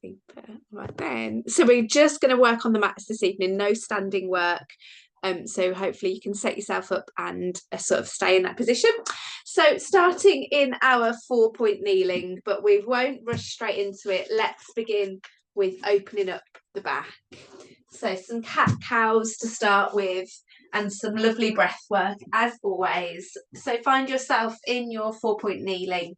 Super. Right then. So we're just going to work on the mats this evening, no standing work. So hopefully you can set yourself up and sort of stay in that position. So starting in our 4-point kneeling, but we won't rush straight into it. Let's begin with opening up the back. So some cat-cows to start with and some lovely breath work as always. So find yourself in your 4-point kneeling.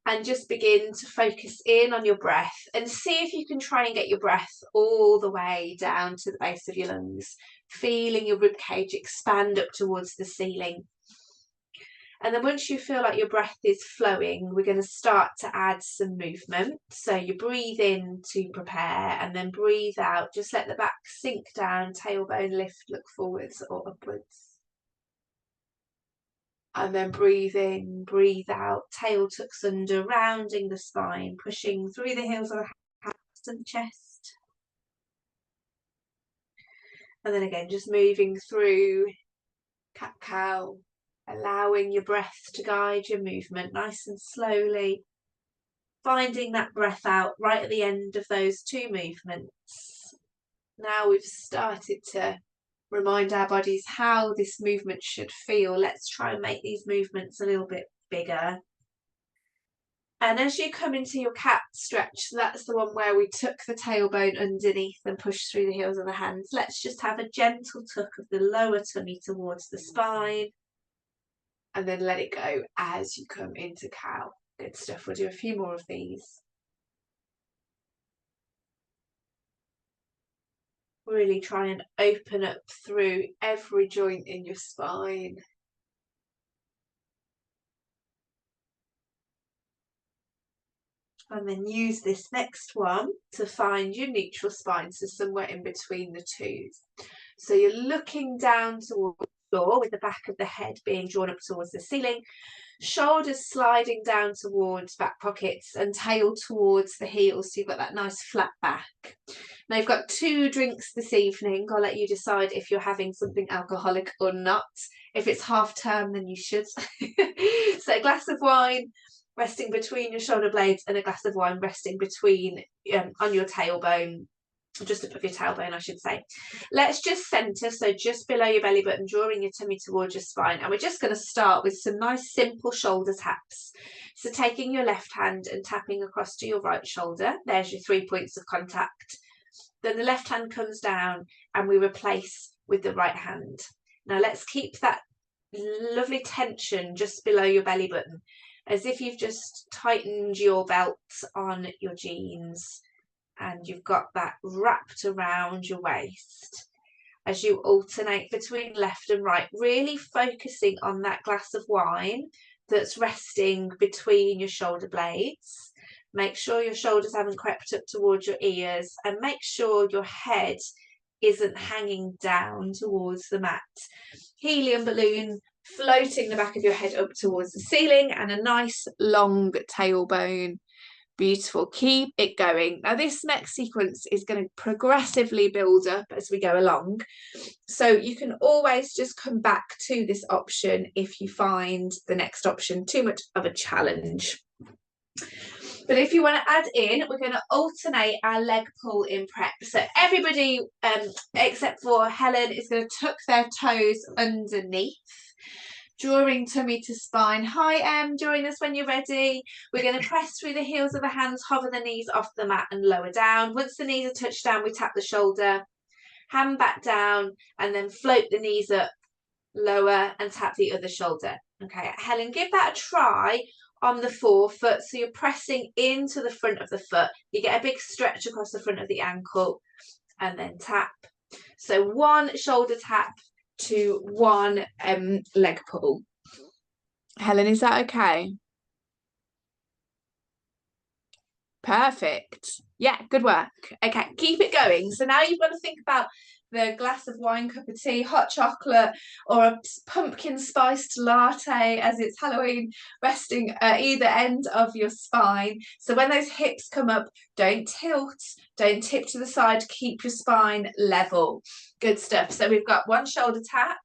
And just begin to focus in on your breath and see if you can try and get your breath all the way down to the base of your lungs, feeling your ribcage expand up towards the ceiling. And then once you feel like your breath is flowing, we're going to start to add some movement. So you breathe in to prepare and then breathe out. Just let the back sink down, tailbone lift, look forwards or upwards. And then breathe in, breathe out, tail tucks under, rounding the spine, pushing through the heels of the hands and the chest. And then again, just moving through cat-cow, allowing your breath to guide your movement nice and slowly, finding that breath out right at the end of those two movements. Now we've started to remind our bodies how this movement should feel. Let's try and make these movements a little bit bigger. And as you come into your cat stretch, so that's the one where we tuck the tailbone underneath and push through the heels of the hands. Let's just have a gentle tuck of the lower tummy towards the spine. And then let it go as you come into cow. Good stuff. We'll do a few more of these. Really try and open up through every joint in your spine. And then use this next one to find your neutral spine, so somewhere in between the two. So you're looking down towards the floor with the back of the head being drawn up towards the ceiling, shoulders sliding down towards back pockets and tail towards the heels, so you've got that nice flat back. Now you've got 2 drinks this evening. I'll let you decide if you're having something alcoholic or not. If it's half term, then you should. So a glass of wine resting between your shoulder blades and a glass of wine resting between on your tailbone, just above your tailbone I should say. Let's just centre, so just below your belly button, drawing your tummy towards your spine, and we're just going to start with some nice simple shoulder taps. So taking your left hand and tapping across to your right shoulder, there's your 3 points of contact. Then the left hand comes down and we replace with the right hand. Now let's keep that lovely tension just below your belly button, as if you've just tightened your belt on your jeans and you've got that wrapped around your waist. As you alternate between left and right, really focusing on that glass of wine that's resting between your shoulder blades. Make sure your shoulders haven't crept up towards your ears, and make sure your head isn't hanging down towards the mat. Helium balloon floating the back of your head up towards the ceiling, and a nice long tailbone. Beautiful. Keep it going. Now this next sequence is going to progressively build up as we go along, so you can always just come back to this option if you find the next option too much of a challenge. But if you want to add in, we're going to alternate our leg pull in prep. So everybody except for Helen is going to tuck their toes underneath, drawing tummy to spine. Hi Em, join us when you're ready. We're going to press through the heels of the hands, hover the knees off the mat and lower down. Once the knees are touched down, we tap the shoulder, hand back down, and then float the knees up, lower, and tap the other shoulder. Okay, Helen, give that a try on the forefoot. So you're pressing into the front of the foot. You get a big stretch across the front of the ankle, and then tap. So 1 shoulder tap to 1 leg pull. Helen, is that okay? Perfect. Yeah, good work. Okay, keep it going. So now you've got to think about the glass of wine, cup of tea, hot chocolate, or a pumpkin spiced latte, as it's Halloween, resting at either end of your spine. So when those hips come up, don't tilt, don't tip to the side, keep your spine level. Good stuff. So we've got 1 shoulder tap,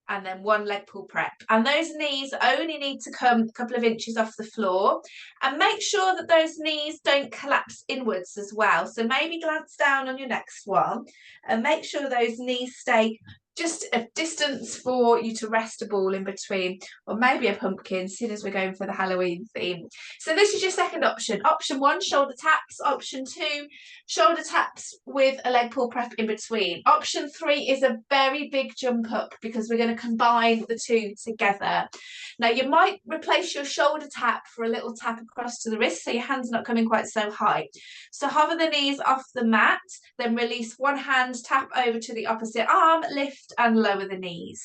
and then one leg pull prep. And those knees only need to come a couple of inches off the floor, and make sure that those knees don't collapse inwards as well. So maybe glance down on your next one and make sure those knees stay just a distance for you to rest a ball in between, or maybe a pumpkin, seeing as we're going for the Halloween theme. So this is your second option. Option 1, shoulder taps. Option 2, shoulder taps with a leg pull prep in between. Option 3 is a very big jump up, because we're going to combine the two together. Now you might replace your shoulder tap for a little tap across to the wrist, so your hand's not coming quite so high. So hover the knees off the mat, then release one hand, tap over to the opposite arm, lift and lower the knees.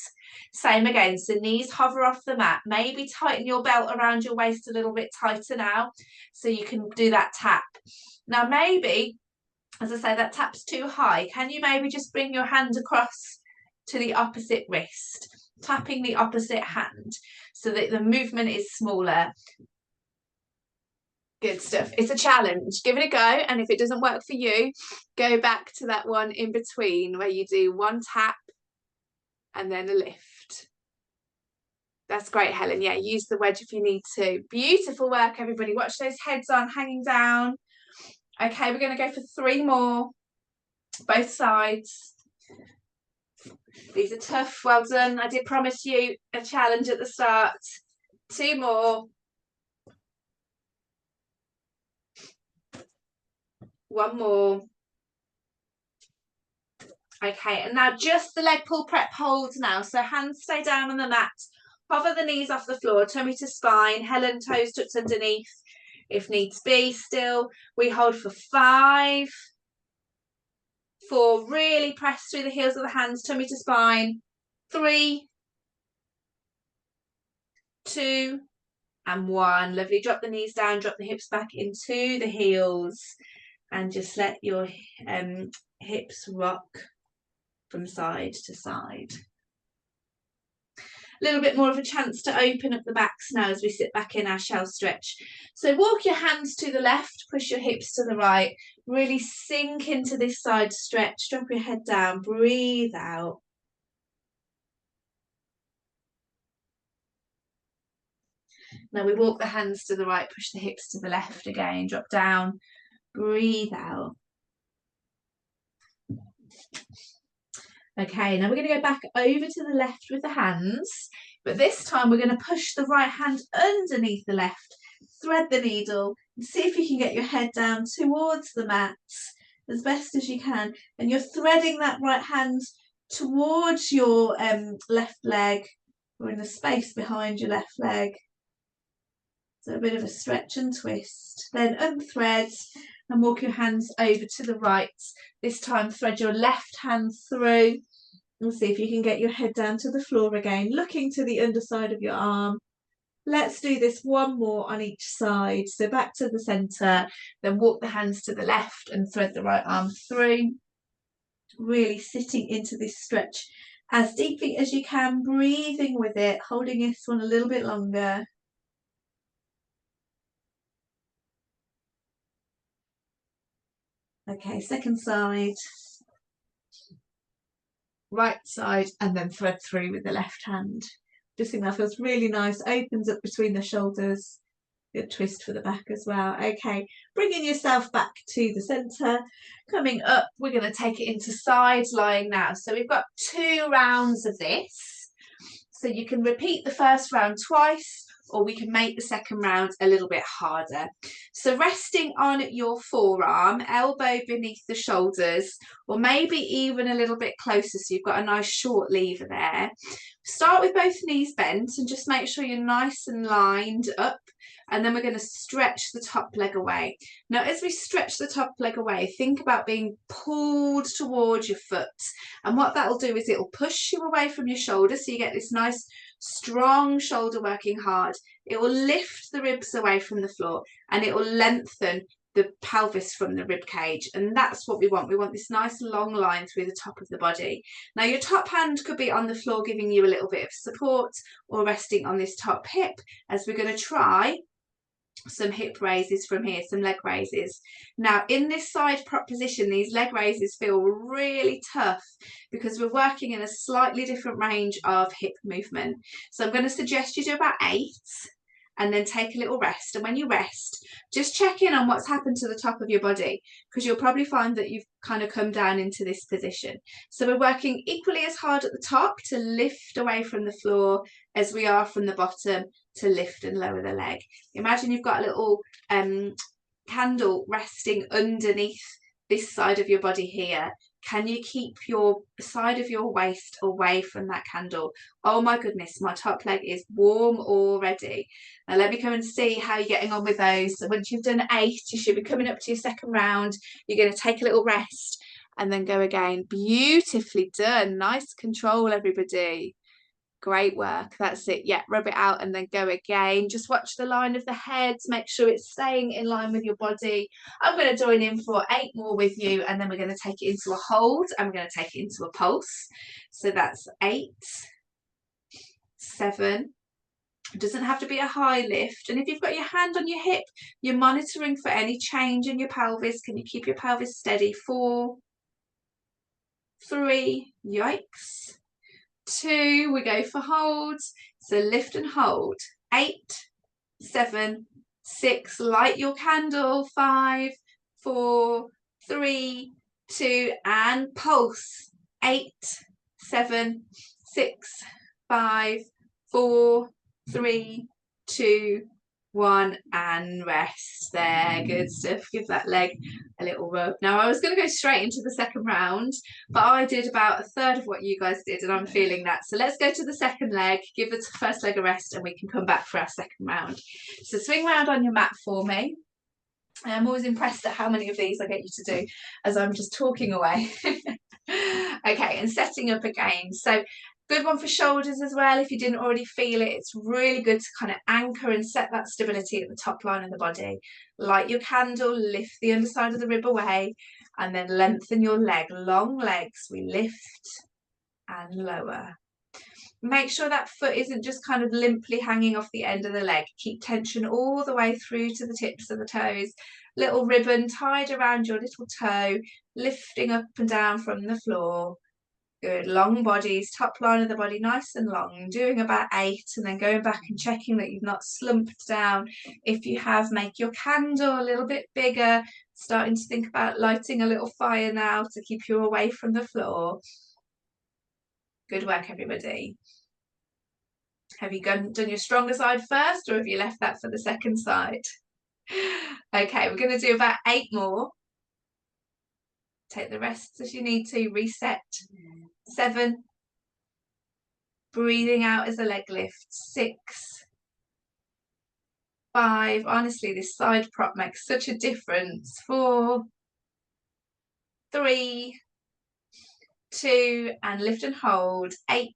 Same again, so knees hover off the mat. Maybe tighten your belt around your waist a little bit tighter now, so you can do that tap. Now maybe, as I say, that tap's too high. Can you maybe just bring your hand across to the opposite wrist, tapping the opposite hand so that the movement is smaller? Good stuff. It's a challenge. Give it a go, and if it doesn't work for you, go back to that one in between where you do one tap and then a lift. That's great, Helen. Yeah, use the wedge if you need to. Beautiful work, everybody. Watch those heads on, hanging down. Okay, we're going to go for 3 more, both sides. These are tough. Well done. I did promise you a challenge at the start. 2 more. 1 more. Okay, and now just the leg pull prep hold now. So hands stay down on the mat. Hover the knees off the floor, tummy to spine. Helen, toes tucked underneath if needs be. Still, we hold for 5, 4. Really press through the heels of the hands, tummy to spine. 3, 2, and 1. Lovely. Drop the knees down, drop the hips back into the heels, and just let your hips rock from side to side. A little bit more of a chance to open up the backs now as we sit back in our shell stretch. So walk your hands to the left, push your hips to the right, really sink into this side stretch, drop your head down, breathe out. Now we walk the hands to the right, push the hips to the left again, drop down, breathe out. Okay, now we're going to go back over to the left with the hands, but this time we're going to push the right hand underneath the left, thread the needle, and see if you can get your head down towards the mat as best as you can. And you're threading that right hand towards your left leg, or in the space behind your left leg. So a bit of a stretch and twist. Then unthread and walk your hands over to the right. This time thread your left hand through and see if you can get your head down to the floor again, looking to the underside of your arm. Let's do this 1 more on each side. So back to the centre, then walk the hands to the left and thread the right arm through. Really sitting into this stretch as deeply as you can, breathing with it, holding this one a little bit longer. Okay, second side, right side, and then thread through with the left hand. Just think that feels really nice, opens up between the shoulders. Good twist for the back as well. Okay, bringing yourself back to the centre. Coming up, we're going to take it into side lying now. So we've got 2 rounds of this. So you can repeat the first round twice, or we can make the second round a little bit harder. So resting on your forearm, elbow beneath the shoulders, or maybe even a little bit closer so you've got a nice short lever there. Start with both knees bent and just make sure you're nice and lined up. And then we're going to stretch the top leg away. Now, as we stretch the top leg away, think about being pulled towards your foot. And what that will do is it will push you away from your shoulder, so you get this nice, strong shoulder working hard. It will lift the ribs away from the floor, and it will lengthen the pelvis from the rib cage. And that's what we want. We want this nice long line through the top of the body. Now, your top hand could be on the floor, giving you a little bit of support, or resting on this top hip, as we're going to try some hip raises from here, some leg raises. Now in this side prop position, these leg raises feel really tough because we're working in a slightly different range of hip movement. So I'm going to suggest you do about 8 and then take a little rest. And when you rest, just check in on what's happened to the top of your body, because you'll probably find that you've kind of come down into this position. So we're working equally as hard at the top to lift away from the floor as we are from the bottom to lift and lower the leg. Imagine you've got a little candle resting underneath this side of your body here. Can you keep your side of your waist away from that candle? Oh my goodness, my top leg is warm already. Now let me come and see how you're getting on with those. So once you've done 8, you should be coming up to your second round. You're going to take a little rest and then go again. Beautifully done. Nice control, everybody. Great work. That's it. Yeah, rub it out and then go again. Just watch the line of the head. Make sure it's staying in line with your body. I'm going to join in for 8 more with you, and then we're going to take it into a hold and we're going to take it into a pulse. So that's 8, 7. It doesn't have to be a high lift. And if you've got your hand on your hip, you're monitoring for any change in your pelvis. Can you keep your pelvis steady? 4, 3, yikes. 2, we go for holds. So lift and hold. 8, 7, 6, light your candle. 5, 4, 3, 2, and pulse. 8, 7, 6, 5, 4, 3, 2, 1, and rest. There, good stuff. Give that leg a little rub. Now I was going to go straight into the second round, but I did about a third of what you guys did, and I'm feeling that. So let's go to the second leg, give the first leg a rest, and we can come back for our second round. So swing round on your mat for me. I'm always impressed at how many of these I get you to do as I'm just talking away. Okay, and setting up again. So good one for shoulders as well. If you didn't already feel it, it's really good to kind of anchor and set that stability at the top line of the body. Light your candle, lift the underside of the rib away, and then lengthen your leg. Long legs, we lift and lower. Make sure that foot isn't just kind of limply hanging off the end of the leg. Keep tension all the way through to the tips of the toes. Little ribbon tied around your little toe, lifting up and down from the floor. Good. Long bodies, top line of the body nice and long, doing about 8, and then going back and checking that you've not slumped down. If you have, make your candle a little bit bigger, starting to think about lighting a little fire now to keep you away from the floor. Good work, everybody. Have you done your stronger side first, or have you left that for the second side? Okay, we're going to do about 8 more. Take the rest as you need to, reset. 7. Breathing out as a leg lift. 6. 5. Honestly, this side prop makes such a difference. 4. 3. 2, and lift and hold. 8,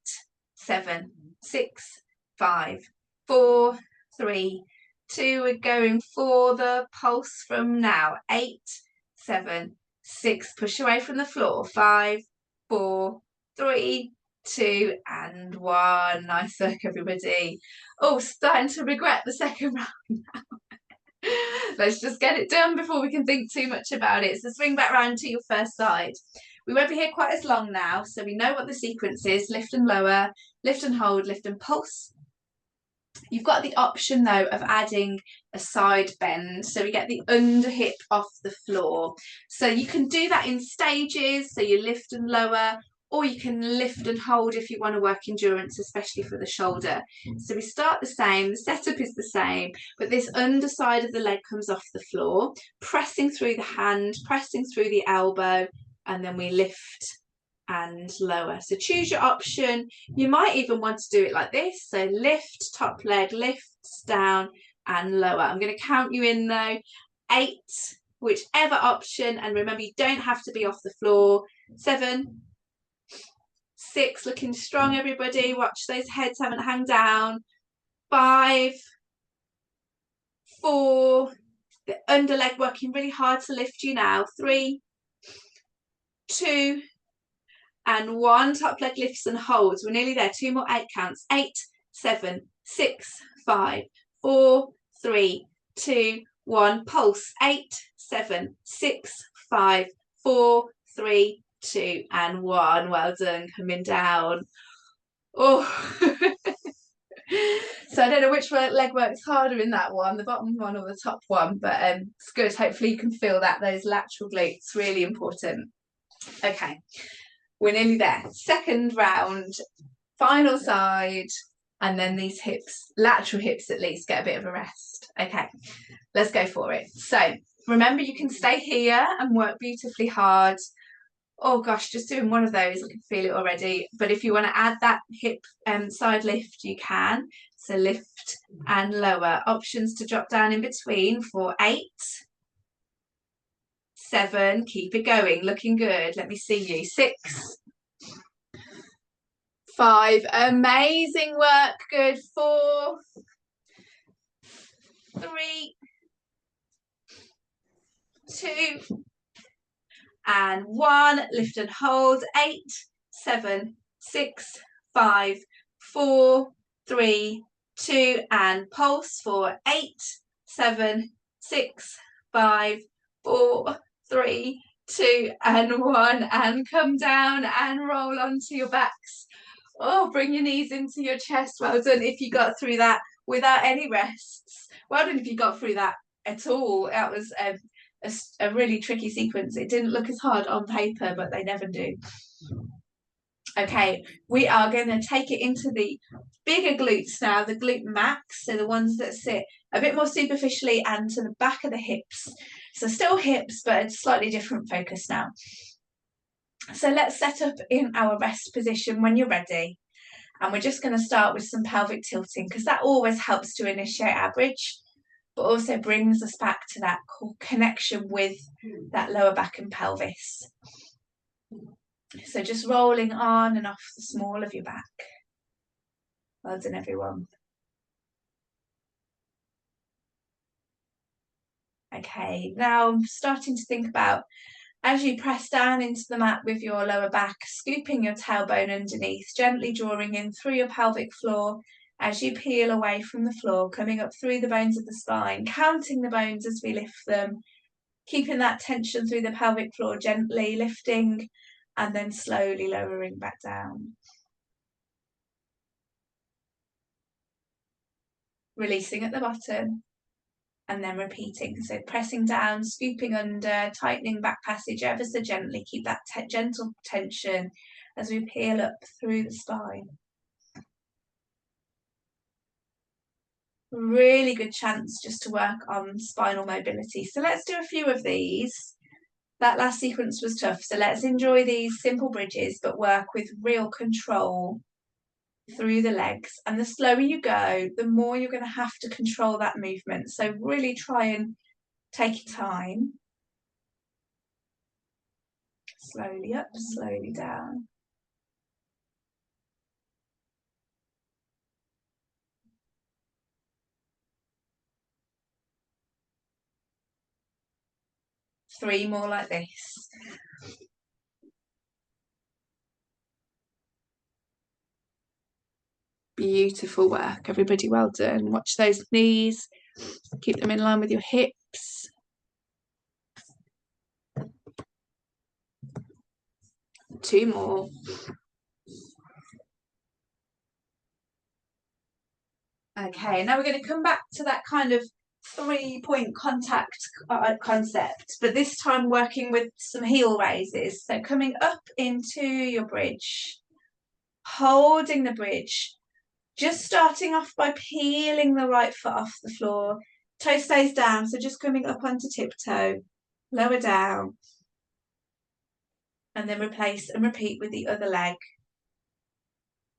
7, 6, 5, 4, 3, 2. We're going for the pulse from now. 8, 7, 6. Push away from the floor. 5, 4, 3, 2, and 1. Nice work, everybody. Oh, starting to regret the second round now. Let's just get it done before we can think too much about it. So swing back round to your first side. We won't be here quite as long now, so we know what the sequence is. Lift and lower, lift and hold, lift and pulse. You've got the option though of adding a side bend, so we get the under hip off the floor. So you can do that in stages, so you lift and lower, or you can lift and hold if you want to work endurance, especially for the shoulder. So we start the same, the setup is the same, but this underside of the leg comes off the floor, pressing through the hand, pressing through the elbow, and then we lift and lower. So choose your option. You might even want to do it like this. So lift, top leg lifts down and lower. I'm going to count you in though. 8, whichever option, and remember you don't have to be off the floor. 7, 6, looking strong, everybody. Watch those heads haven't hung down. 5, 4, the under leg working really hard to lift you now. 3, 2, and 1. Top leg lifts and holds. We're nearly there. 2 more 8 counts. 8, 7, 6, 5, 4, 3, 2, 1. Pulse. 8, 7, 6, 5, 4, 3, 2, and 1. Well done. Coming down. Oh. So I don't know which leg works harder in that one, the bottom one or the top one, but it's good. Hopefully you can feel that, those lateral glutes, really important. Okay, we're nearly there. Second round, final side, and then these hips, lateral hips at least, get a bit of a rest. Okay, let's go for it. So remember, you can stay here and work beautifully hard. Oh gosh, just doing one of those, I can feel it already. But if you want to add that hip side lift, you can. So lift and lower. Options to drop down in between for 8, 7, keep it going, looking good. Let me see you. 6, 5, amazing work, good. 4, 3, 2, and 1. Lift and hold. 8, 7, 6, 5, 4, 3, 2, and pulse for 8, 7, 6, 5, 4, 3, 2, and 1, and come down and roll onto your backs. Oh, bring your knees into your chest. Well done if you got through that without any rests. Well done if you got through that at all. That was a really tricky sequence. It didn't look as hard on paper, but they never do. Okay, we are going to take it into the bigger glutes now, the glute max, so the ones that sit a bit more superficially and to the back of the hips. So still hips, but a slightly different focus now. So let's set up in our rest position when you're ready. And we're just going to start with some pelvic tilting, because that always helps to initiate our bridge, but also brings us back to that connection with that lower back and pelvis. So just rolling on and off the small of your back. Well done, everyone. Okay, now I'm starting to think about, as you press down into the mat with your lower back, scooping your tailbone underneath, gently drawing in through your pelvic floor as you peel away from the floor, coming up through the bones of the spine, counting the bones as we lift them, keeping that tension through the pelvic floor, gently lifting and then slowly lowering back down. Releasing at the bottom and then repeating. So pressing down, scooping under, tightening back passage ever so gently. Keep that gentle tension as we peel up through the spine. Really good chance just to work on spinal mobility. So let's do a few of these. That last sequence was tough, so let's enjoy these simple bridges, but work with real control through the legs. And the slower you go, the more you're going to have to control that movement. So really try and take your time. Slowly up, slowly down. Three more like this. Beautiful work, everybody, well done. Watch those knees, keep them in line with your hips. Two more. Okay, now we're going to come back to that kind of 3-point contact concept, but this time working with some heel raises. So coming up into your bridge, holding the bridge, just starting off by peeling the right foot off the floor. Toe stays down, so just coming up onto tiptoe, lower down, and then replace and repeat with the other leg.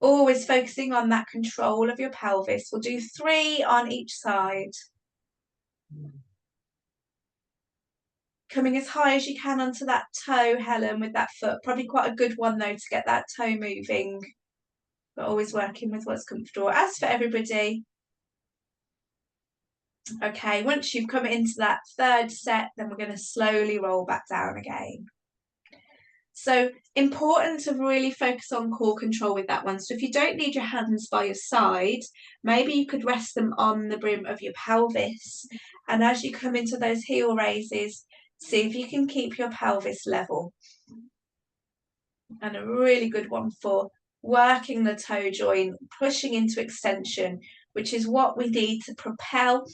Always focusing on that control of your pelvis. We'll do 3 on each side. Coming as high as you can onto that toe, Helen, with that foot. Probably quite a good one, though, to get that toe moving. But always working with what's comfortable. As for everybody. Okay, once you've come into that third set, then we're going to slowly roll back down again. So important to really focus on core control with that one. So if you don't need your hands by your side, maybe you could rest them on the brim of your pelvis And as you come into those heel raises, see if you can keep your pelvis level. And a really good one for working the toe joint, pushing into extension, which is what we need to propel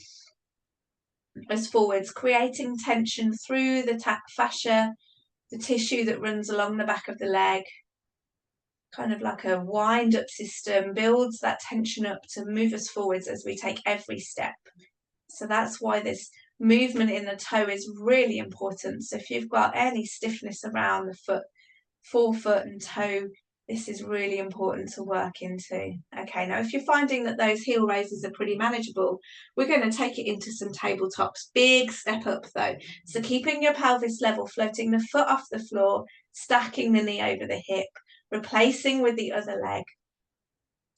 us forwards, creating tension through the fascia, the tissue that runs along the back of the leg, kind of like a wind-up system, builds that tension up to move us forwards as we take every step. So that's why this movement in the toe is really important. So if you've got any stiffness around the foot, forefoot and toe, this is really important to work into. Okay, now if you're finding that those heel raises are pretty manageable, we're going to take it into some tabletops. Big step up though. So keeping your pelvis level, floating the foot off the floor, stacking the knee over the hip, replacing with the other leg.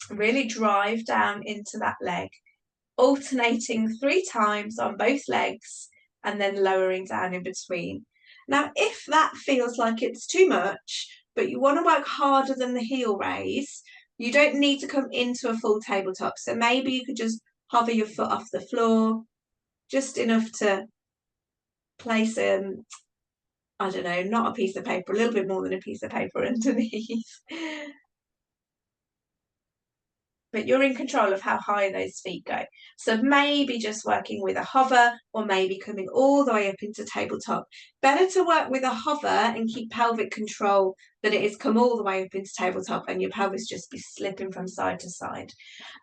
Really drive down into that leg, alternating 3 times on both legs and then lowering down in between. Now, if that feels like it's too much, but you want to work harder than the heel raise, you don't need to come into a full tabletop. So maybe you could just hover your foot off the floor, just enough to place I don't know, not a piece of paper, a little bit more than a piece of paper underneath. But you're in control of how high those feet go. So maybe just working with a hover, or maybe coming all the way up into tabletop. Better to work with a hover and keep pelvic control than it is come all the way up into tabletop and your pelvis just be slipping from side to side.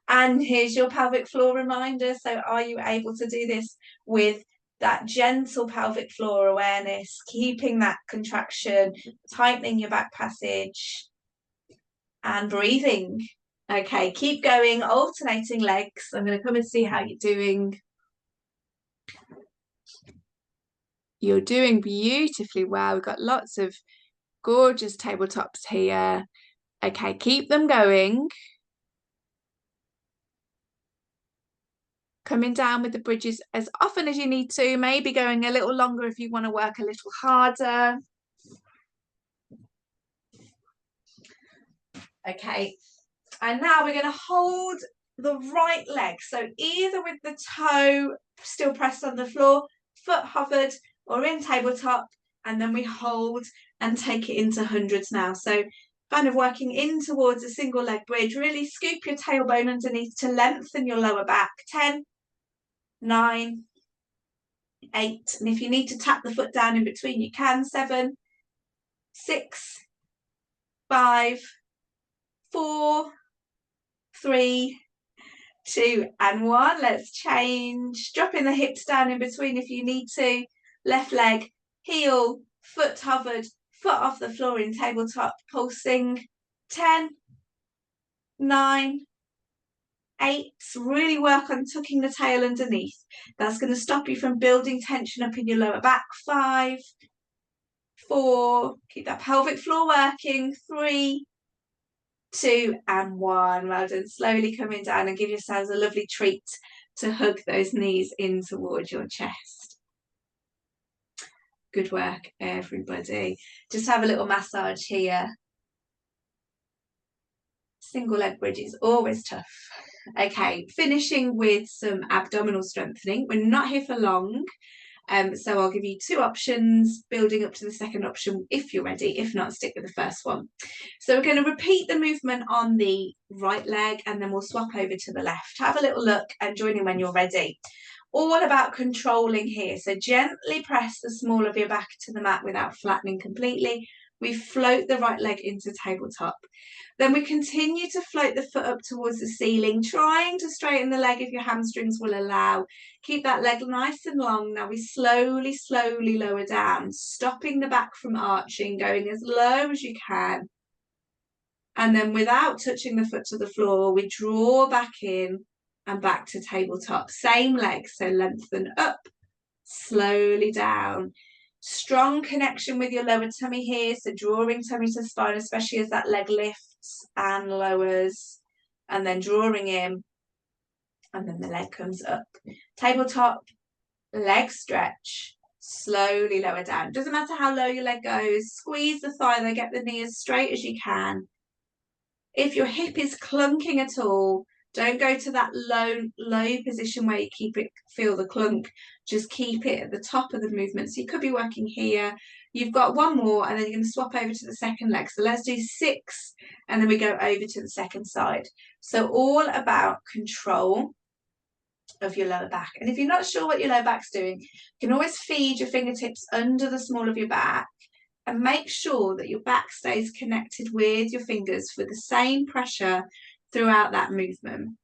And here's your pelvic floor reminder. So are you able to do this with that gentle pelvic floor awareness, keeping that contraction, tightening your back passage and breathing? Okay, keep going, alternating legs. I'm going to come and see how you're doing. You're doing beautifully well. We've got lots of gorgeous tabletops here. Okay, keep them going. Coming down with the bridges as often as you need to, maybe going a little longer if you want to work a little harder. Okay, and now we're going to hold the right leg. So either with the toe still pressed on the floor, foot hovered, or in tabletop, and then we hold and take it into hundreds now. So kind of working in towards a single leg bridge. Really scoop your tailbone underneath to lengthen your lower back. 10, 9, 8, and if you need to tap the foot down in between, you can. 7, 6, 5, 4, 3, 2 and 1. Let's change. Dropping the hips down in between if you need to. Left leg, heel, foot hovered, foot off the floor in tabletop, pulsing. 10, 9, 8. Really work on tucking the tail underneath. That's going to stop you from building tension up in your lower back. 5, 4. Keep that pelvic floor working. 3, 2 and 1. Well done. Slowly coming down and give yourselves a lovely treat to hug those knees in towards your chest. Good work, everybody. Just have a little massage here. Single leg bridge is always tough. Okay, finishing with some abdominal strengthening. We're not here for long. So I'll give you 2 options, building up to the second option if you're ready. If not, stick with the first one. So we're going to repeat the movement on the right leg and then we'll swap over to the left. Have a little look and join in when you're ready. All about controlling here. So gently press the small of your back to the mat without flattening completely. We float the right leg into tabletop. Then we continue to float the foot up towards the ceiling, trying to straighten the leg if your hamstrings will allow. Keep that leg nice and long. Now we slowly, slowly lower down, stopping the back from arching, going as low as you can. And then without touching the foot to the floor, we draw back in and back to tabletop. Same leg, so lengthen up, slowly down. Strong connection with your lower tummy here, so drawing tummy to spine, especially as that leg lifts and lowers, and then drawing in, and then the leg comes up. Tabletop, leg stretch, slowly lower down. Doesn't matter how low your leg goes, squeeze the thigh there, get the knee as straight as you can. If your hip is clunking at all, Don't go to that low position where you feel the clunk. Just keep it at the top of the movement. So you could be working here. You've got one more, and then you're going to swap over to the second leg. So let's do 6, and then we go over to the second side. So all about control of your lower back. And if you're not sure what your lower back's doing, you can always feed your fingertips under the small of your back and make sure that your back stays connected with your fingers for the same pressure throughout that movement.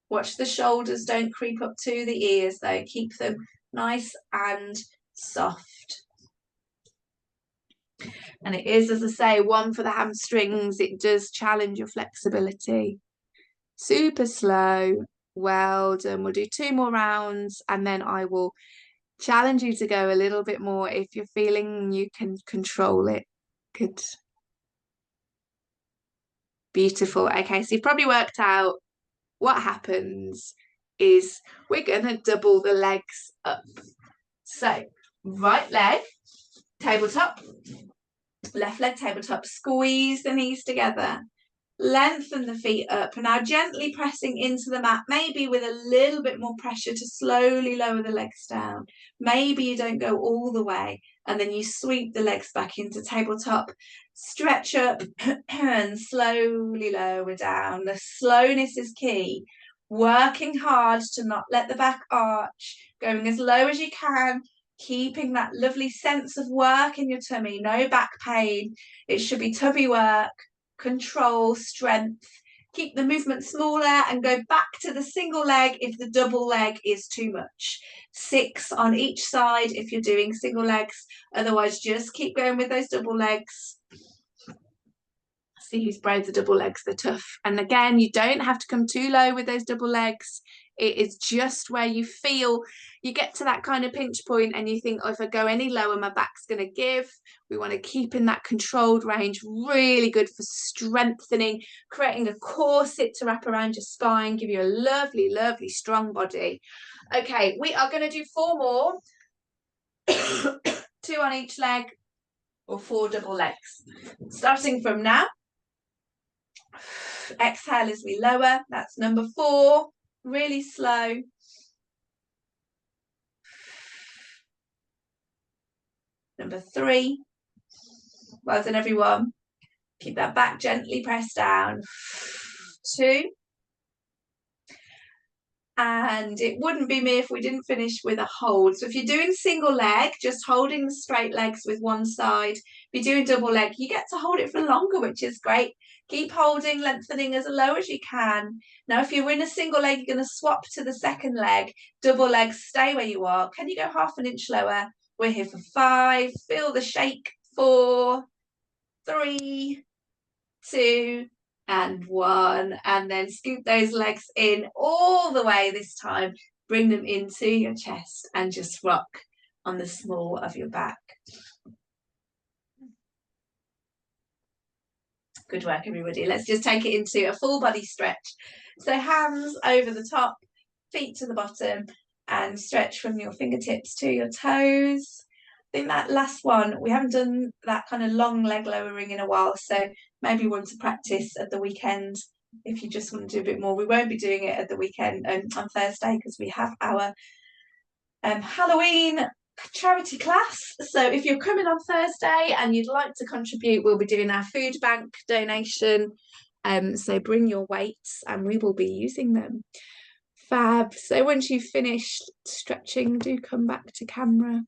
Watch the shoulders don't creep up to the ears though. Keep them nice and soft. And it is, as I say, one for the hamstrings. It does challenge your flexibility. Super slow. Well done. We'll do 2 more rounds, and then I will challenge you to go a little bit more if you're feeling you can control it. Good. Beautiful. Okay, so you've probably worked out what happens is we're going to double the legs up. So right leg, tabletop, left leg, tabletop, squeeze the knees together, lengthen the feet up, and now gently pressing into the mat, maybe with a little bit more pressure to slowly lower the legs down. Maybe you don't go all the way, and then you sweep the legs back into tabletop, stretch up and slowly lower down. The slowness is key. Working hard to not let the back arch, going as low as you can, keeping that lovely sense of work in your tummy, no back pain. It should be tummy work, control, strength. Keep the movement smaller and go back to the single leg if the double leg is too much. 6 on each side if you're doing single legs. Otherwise, just keep going with those double legs. See who's brave the double legs, they're tough. And again, you don't have to come too low with those double legs. It is just where you feel you get to that kind of pinch point and you think, oh, if I go any lower, my back's going to give. We want to keep in that controlled range. Really good for strengthening, creating a corset to wrap around your spine, give you a lovely, lovely, strong body. Okay, we are going to do 4 more. 2 on each leg or 4 double legs. Starting from now. Exhale as we lower. That's number 4. Really slow. Number 3. Well done, everyone. Keep that back gently pressed down. 2. And it wouldn't be me if we didn't finish with a hold. So if you're doing single leg, just holding the straight legs with one side. If you're doing double leg, you get to hold it for longer, which is great. Keep holding, lengthening as low as you can. Now, if you're in a single leg, you're going to swap to the second leg. Double legs, stay where you are. Can you go half an inch lower? We're here for 5. Feel the shake. 4, 3, 2, and 1. And then scoop those legs in all the way this time. Bring them into your chest and just rock on the small of your back. Good work, everybody. Let's just take it into a full body stretch. So hands over the top, feet to the bottom, and stretch from your fingertips to your toes. I think that last one, we haven't done that kind of long leg lowering in a while, so maybe one to practice at the weekend if you just want to do a bit more. We won't be doing it at the weekend on Thursday because we have our Halloween charity class. So if you're coming on Thursday and you'd like to contribute, we'll be doing our food bank donation. So bring your weights and we will be using them. Fab. So once you've finished stretching, do come back to camera.